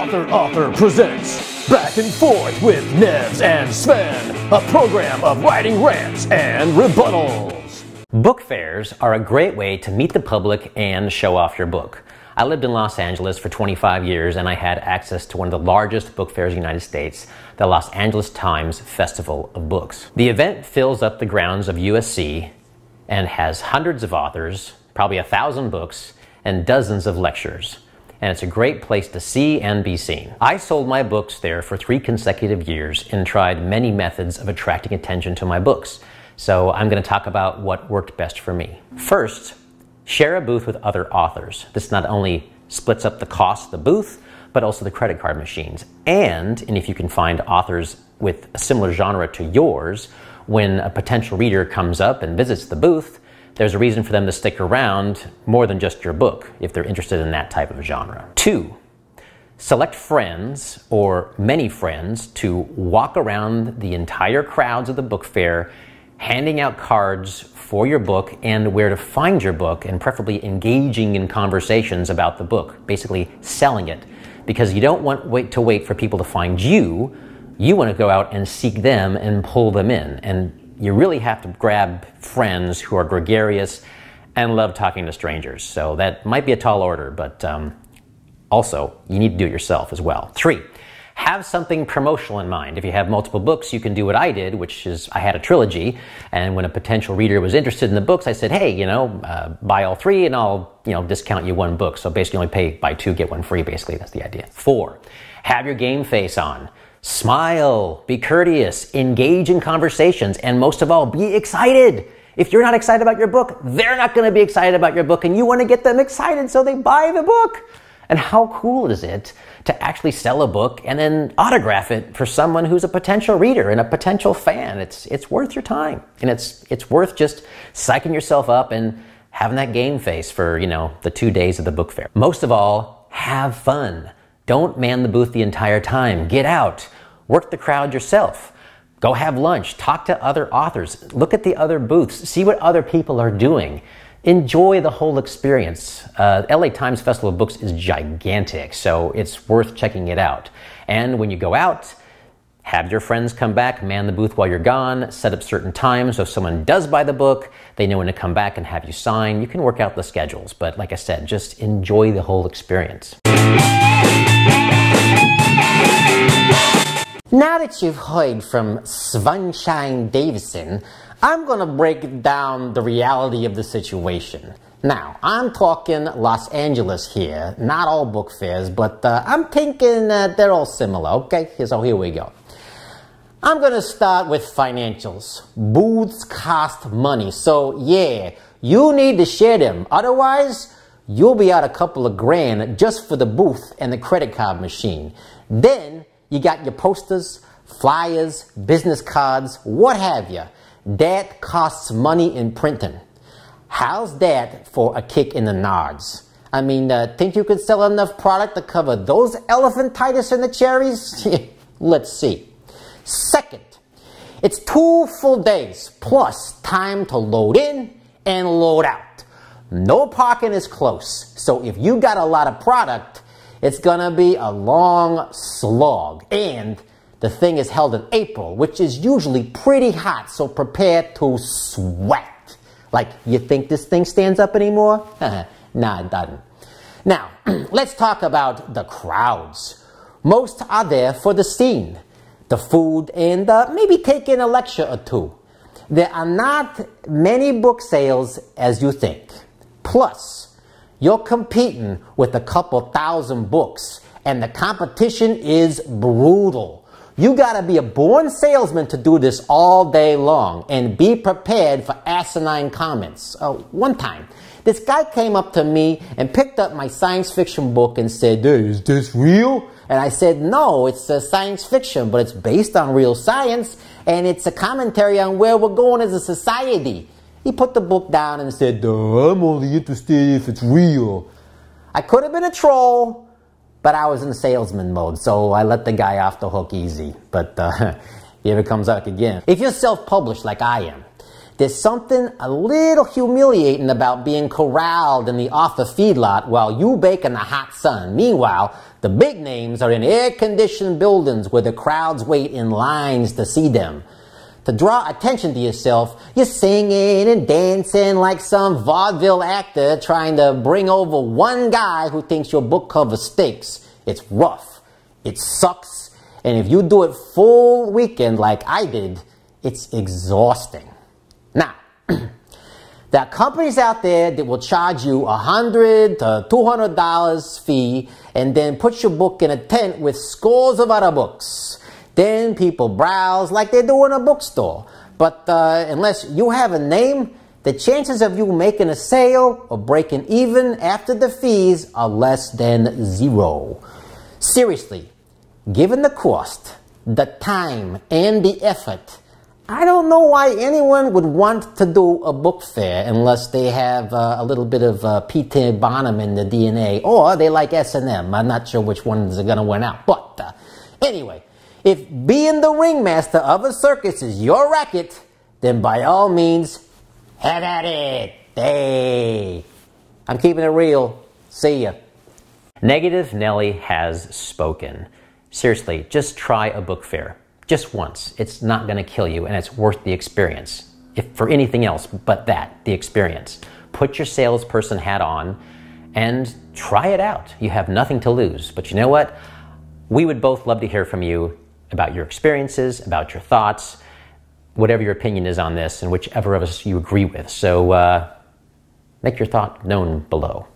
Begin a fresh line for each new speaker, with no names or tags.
Author presents Back and Forth with NEVS and Sven, a program of writing rants and rebuttals.
Book fairs are a great way to meet the public and show off your book. I lived in Los Angeles for 25 years and I had access to one of the largest book fairs in the United States, the Los Angeles Times Festival of Books. The event fills up the grounds of USC and has hundreds of authors, probably 1,000 books, and dozens of lectures. And it's a great place to see and be seen. I sold my books there for 3 consecutive years and tried many methods of attracting attention to my books. So I'm going to talk about what worked best for me. First, share a booth with other authors. This not only splits up the cost of the booth, but also the credit card machines. And if you can find authors with a similar genre to yours, when a potential reader comes up and visits the booth, there's a reason for them to stick around more than just your book if they're interested in that type of genre. 2, select friends or many friends to walk around the entire crowds of the book fair, handing out cards for your book and where to find your book, and preferably engaging in conversations about the book, basically selling it. Because you don't want to wait for people to find you. You want to go out and seek them and pull them in. And you really have to grab friends who are gregarious and love talking to strangers. So that might be a tall order, but also you need to do it yourself as well. 3, have something promotional in mind. If you have multiple books, you can do what I did, which is I had a trilogy, and when a potential reader was interested in the books, I said, hey, buy all 3 and I'll, discount you 1 book. So basically only pay buy 2, get 1 free, basically. That's the idea. 4, have your game face on. Smile, be courteous, engage in conversations, and most of all, be excited. If you're not excited about your book, they're not going to be excited about your book, and you want to get them excited so they buy the book. And how cool is it to actually sell a book and then autograph it for someone who's a potential reader and a potential fan? It's worth your time, and it's worth just psyching yourself up and having that game face for, the 2 days of the book fair. Most of all, have fun. Don't man the booth the entire time. Get out. Work the crowd yourself. Go have lunch. Talk to other authors. Look at the other booths. See what other people are doing. Enjoy the whole experience. LA Times Festival of Books is gigantic, so it's worth checking it out. And when you go out, have your friends come back, man the booth while you're gone, set up certain times so if someone does buy the book, they know when to come back and have you sign. You can work out the schedules, but like I said, just enjoy the whole experience. Now that you've heard from Sven Michael Davison, I'm going to break down the reality of the situation. Now, I'm talking Los Angeles here, not all book fairs, but I'm thinking they're all similar, okay? So here we go. I'm going to start with financials. Booths cost money, so yeah, you need to share them. Otherwise, you'll be out a couple of grand just for the booth and the credit card machine. Then, you got your posters, flyers, business cards, what have you. That costs money in printing. How's that for a kick in the nards? I mean, think you could sell enough product to cover those elephantitis and the cherries? Let's see. Second, it's 2 full days plus time to load in and load out. No parking is close, so if you got a lot of product, it's gonna be a long slog. And the thing is held in April, which is usually pretty hot, so prepare to sweat. Like, you think this thing stands up anymore? Nah, it doesn't. Now, let's talk about the crowds. Most are there for the scene, the food, and maybe take in a lecture or 2. There are not many book sales as you think. Plus, you're competing with a couple thousand books, and the competition is brutal. You gotta be a born salesman to do this all day long, and be prepared for asinine comments. One time, this guy came up to me and picked up my science fiction book and said, "Hey, is this real?" And I said, "No, it's science fiction, but it's based on real science, and it's a commentary on where we're going as a society." He put the book down and said, "I'm only interested if it's real." I could have been a troll, but I was in salesman mode, so I let the guy off the hook easy. But here it comes up again. If you're self-published like I am, There's something a little humiliating about being corralled in the author feedlot while you bake in the hot sun. Meanwhile, the big names are in air-conditioned buildings where the crowds wait in lines to see them. To draw attention to yourself, you're singing and dancing like some vaudeville actor trying to bring over one guy who thinks your book cover stinks. It's rough. It sucks. And if you do it full weekend like I did, it's exhausting. Now, there are companies out there that will charge you $100 to $200 fee and then put your book in a tent with scores of other books. Then people browse like they do in a bookstore. But unless you have a name, the chances of you making a sale or breaking even after the fees are less than zero. Seriously, given the cost, the time, and the effort, I don't know why anyone would want to do a book fair unless they have a little bit of P.T. Barnum in the DNA, or they like S&M. I'm not sure which ones are going to win out. But anyway, if being the ringmaster of a circus is your racket, then by all means, have at it. Hey, I'm keeping it real. See ya.
Negative Nelly has spoken. Seriously, just try a book fair. Just once. It's not going to kill you, and it's worth the experience. If for anything else but that, the experience. Put your salesperson hat on and try it out. You have nothing to lose. But you know what? We would both love to hear from you about your experiences, about your thoughts, whatever your opinion is on this, and whichever of us you agree with. So make your thought known below.